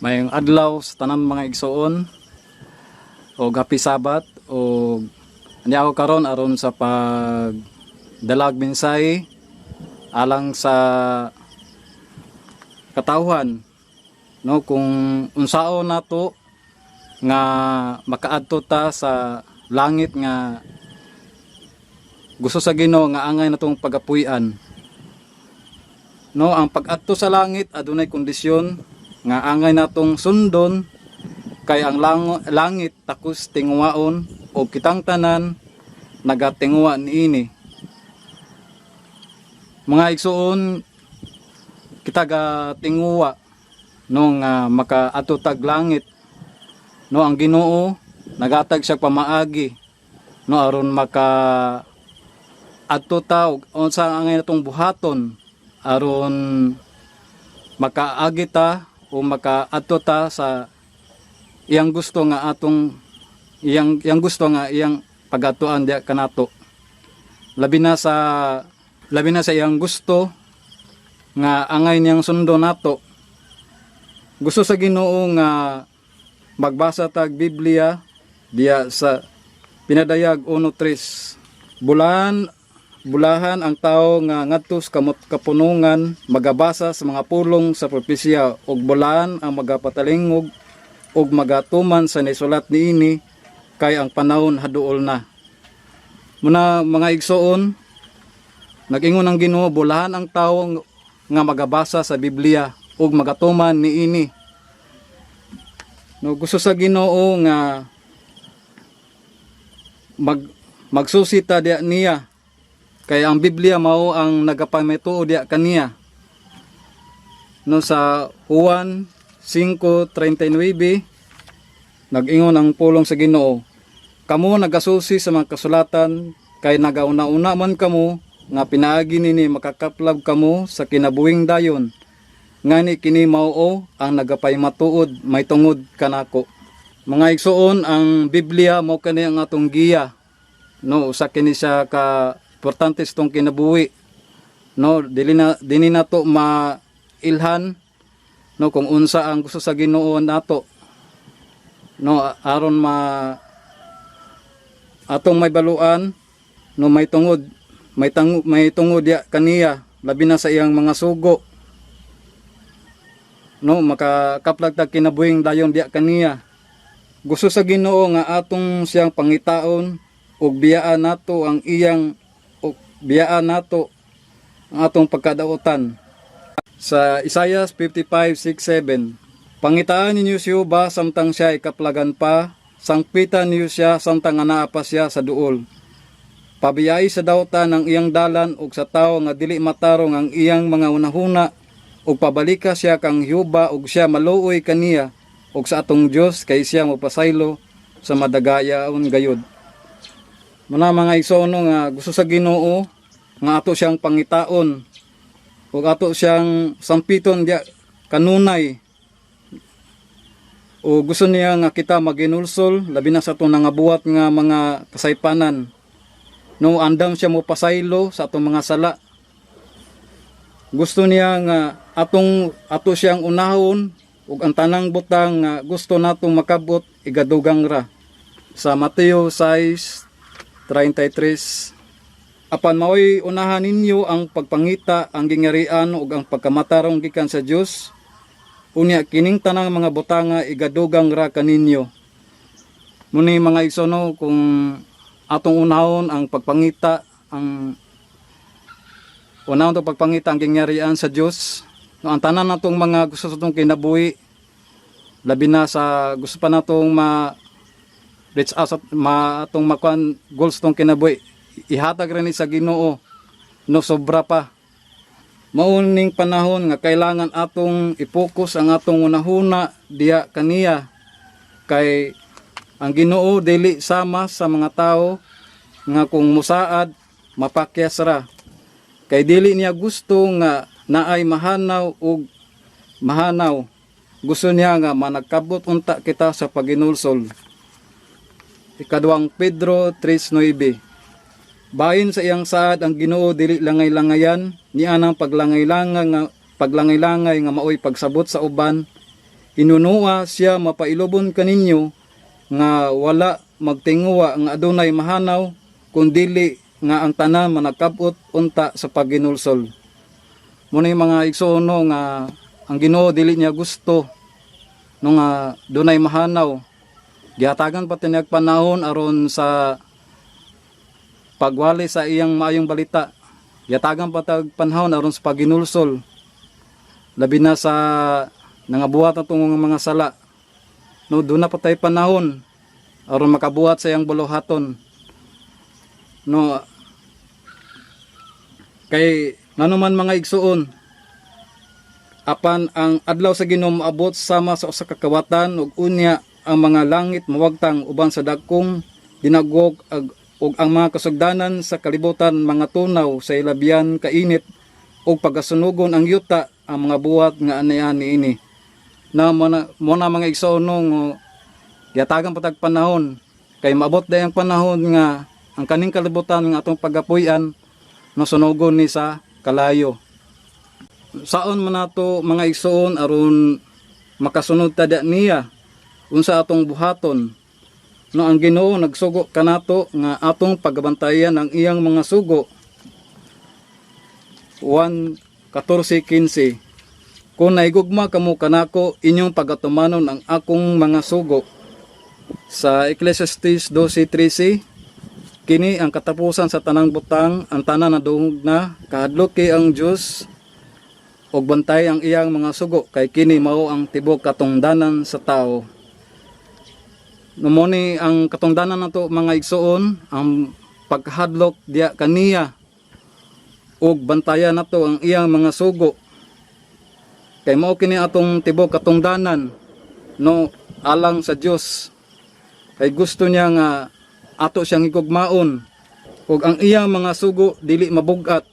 Mayong adlaw sa tanan mga igsoon o happy Sabat o ani ako karon aron sa pagdalag mensahe alang sa katawhan no kung unsaon nato nga makaadto ta sa langit nga gusto sa Ginoo nga angay natong pagapuy-an. No, ang pag-adto sa langit adunay kondisyon nga angay natong sundon kay ang langit takos tinguwaon o kitang tanan nagatinguwa niini. Mga igsoon kita ga tinguwa no nga makaadto tag langit. No, ang Ginoo nagatag siya pamaagi no aron maka adto ta og unsa angay natong buhaton aron makaagi ta o makaadto ta sa iyang gusto nga atong iyang gusto nga iyang pagatuan diya kanato. Labi na sa iyang gusto nga angay niyang sundo nato. Gusto sa Ginoo nga magbasa tag Biblia diya sa Pinadayag 1:3. Bulahan ang tao nga ngadtos kamot kapunungan magabasa sa mga pulong sa propesya ug bulahan ang magapatalingog ug magatuman sa nisulat niini kay ang panahon haduol na. Muna mga igsoon, nag-ingon ang Ginoo bulahan ang tao nga magabasa sa Biblia ug magatuman niini. No, gusto sa Ginoo nga magsusita diya niya. Kaya ang Biblia mao ang nagapamituod diya kaniya. No, sa Juan 5:39 nag-ingon ang pulong sa Ginoo, kamo nagasusi sa mga kasulatan kay nagauna-una man kamo nga pinaagi nini makakaplab kamo sa kinabuhing dayon. Ngani kini mao ang nagapamatuod may tungod kanako. Mga igsoon, ang Biblia mao kani ang atong giya. No, usa kini siya ka importante itong kinabuhi. No, dili na to mailhan no kung unsa ang gusto sa Ginoo nato. No, aron atong may baluan no may tungod ya kaniya labi na sa iyang mga sugo. No, makakaplag tag kinabuhing dayon diya kaniya. Gusto sa Ginoo nga atong siyang pangitaon ug biyaan nato ang atong pagkadautan. Sa Isaiah 55:6-7, pangitaan ninyo siya ba samtang siya ikaplagan pa, sangpitan niyo siya samtang anaa pa siya sa duol. Pabiyai sa dautan ang iyang dalan ug sa tawo nga dili matarong ang iyang mga unahuna ug pabalika siya kang Yuba ug siya maluoy kaniya ug sa atong Dios kay siya mopasaylo sa madagayaon gayud. Muna mga igsoon nga gusto sa Ginoo nga ato siyang pangitaon ug ato siyang sampiton diya kanunay. O gusto niya nga kita maginulsol labi na sa atong nangabuhat nga mga kasaypanan. No, andam siya mo pasaylo sa atong mga sala. Gusto niya nga ato siyang unahon ug ang tanang butang nga gusto natong makabot igadugang ra. Sa Mateo 6:33, apan maoy unahan ninyo ang pagpangita, ang gingarian ug ang pagkamatarong gikan sa Dios. Unya kining tanang mga butanga igadugang ra kaninyo. Muni mga igsoon, kung atong unahon ang pagpangita, ang gingarian sa Dios, no, ang tanan natong mga gusto sa atong kinabuhi, labi na sa gusto pa natong reach out atong makuan goals tong kinabuhi, ihatag rin sa Ginoo no sobra pa. Mauning panahon nga kailangan atong i-focus ang atong unahuna diya kaniya kay ang Ginoo dili sama sa mga tao nga kung musaad mapakyas ra. Kay dili niya gusto nga naay mahanaw ug mahanaw. Gusto niya nga managkabot unta kita sa paginulsol. Ikaduhang Pedro 3:9. Bahin sa iyang saad ang Ginoo dili langay-langayan, niya nang paglangay-langay nga maoy pagsabot sa uban, Inunua siya mapailubon kaninyo nga wala magtinguwa nga adunay mahanaw kundili nga ang tanan manakabot unta sa pagginulsol. Muna mga igsoon no, nga ang Ginoo dili niya gusto no nga dunay mahanaw. Gihatagan pa tinag panahon aron sa pagwali sa iyang maayong balita. Gihatagan pa tag panahon aron sa pagginulsol. Labi na sa nangabuhat atong mga sala. No, doon na pa tayo panahon aron makabuhat sa iyang buluhaton. No, kay nanuman mga igsuon, apan ang adlaw sa Ginoo moabot sama sa usa ka kawatan ug unya ang mga langit mawagtang uban sa dagkong dinagog ug ang mga kasugdanan sa kalibutan mga tunaw sa ilabian kainit ug pagasunugon ang yuta ang mga buhat nga ani ini. Na muna mga igsoon no, yatagan patag panahon kay maabot dayang panahon nga ang kaning kalibutan nga atong pagapuy-an no sunugon ni sa kalayo. Saon man nato mga igsoon aron makasunod tada niya unsa atong buhaton. No, ang Ginoo nagsugo kanato nga atong pagabantayan ang iyang mga sugo. 1:14-15. Kung naigugma kamo kanako, inyong pagatumanon ang akong mga sugo. Sa Ecclesiastes 12:13, kini ang katapusan sa tanang butang, ang tanan na dungog na, kahadlok kay ang Dios, ug bantay ang iyang mga sugo, kay kini mao ang tibok katungdanan sa tao. Numoni ang katungdanan nato mga igsoon, ang pagkahadlok diya kaniya, ug bantayan nato ang iyang mga sugo. Kay mao kini atong tibok katungdanan no alang sa Dios. Kay gusto niya nga ato siyang higugmaon ug ang iyang mga sugo dili mabugat.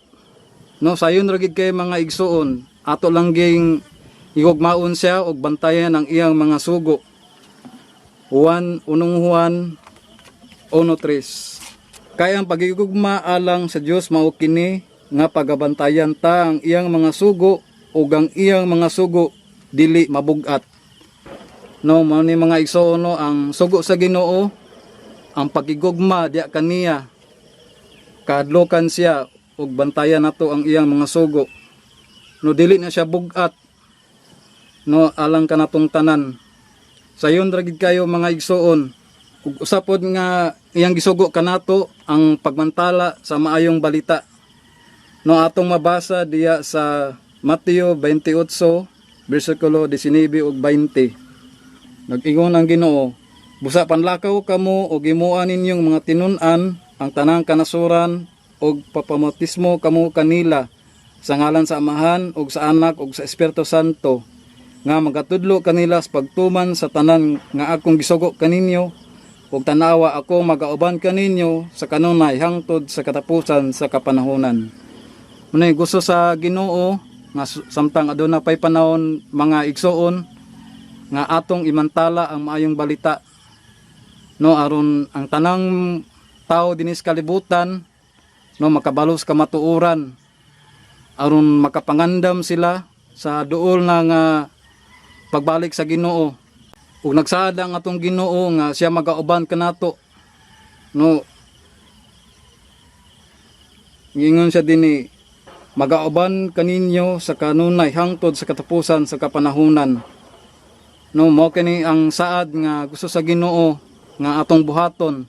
No sayon ra gid kay mga igsoon, ato lang ging higugmaon siya ug bantayan ang iyang mga sugo. 1 Juan 1:3. Kay ang pagigugma alang sa Dios mao kini nga pagabantayan ta ang iyang mga sugo ug ang iyang mga sugo dili mabugat. No, mao ni mga igsoon no, ang sugo sa Ginoo, ang pagigugma diya kaniya, kahadlokan siya ug bantayan nato ang iyang mga sugo. No, dili na siya bugat. No, alang kanatong tanan. Sayon ra gid kayo mga igsoon. Ug usapod nga iyang gisugo kanato ang pagmantala sa maayong balita. No, atong mabasa diya sa Mateo 28, versikulo 19 ug 20. Nag-ingon ang Ginoo, busa panlakaw kamo ug himuan ninyong mga tinun-an ang tanang kanasuran ug papamautismo kamo kanila sa ngalan sa Amahan ug sa Anak ug sa Espiritu Santo, nga magatudlo kanila sa pagtuman sa tanan nga akong gisugo kaninyo ug tanawa ako magauban kaninyo sa kanunay hangtod sa katapusan sa kapanahonan. Munay gusto sa Ginoo nga samtang aduna pay panahon mga igsoon nga atong imantala ang maayong balita no aron ang tanang tao dinis kalibutan no makabalos ka matuoran aron makapangandam sila sa duol na nga pagbalik sa Ginoo ug nagsaad ang atong Ginoo nga siya magauban kanato no ngingon siya dinhi magauban kaninyo sa kanunay hangtod sa katapusan sa kapanahunan. No, mao kini ang saad nga gusto sa Ginoo nga atong buhaton.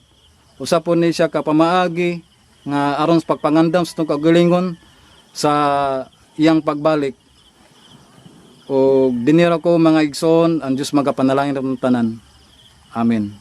Usapon ni siya kapamaagi nga aron sa pagpangandam sa itong kagalingon sa iyang pagbalik. O dinira ko mga igsoon, ang Diyos magapanalangin ng tanan. Amen.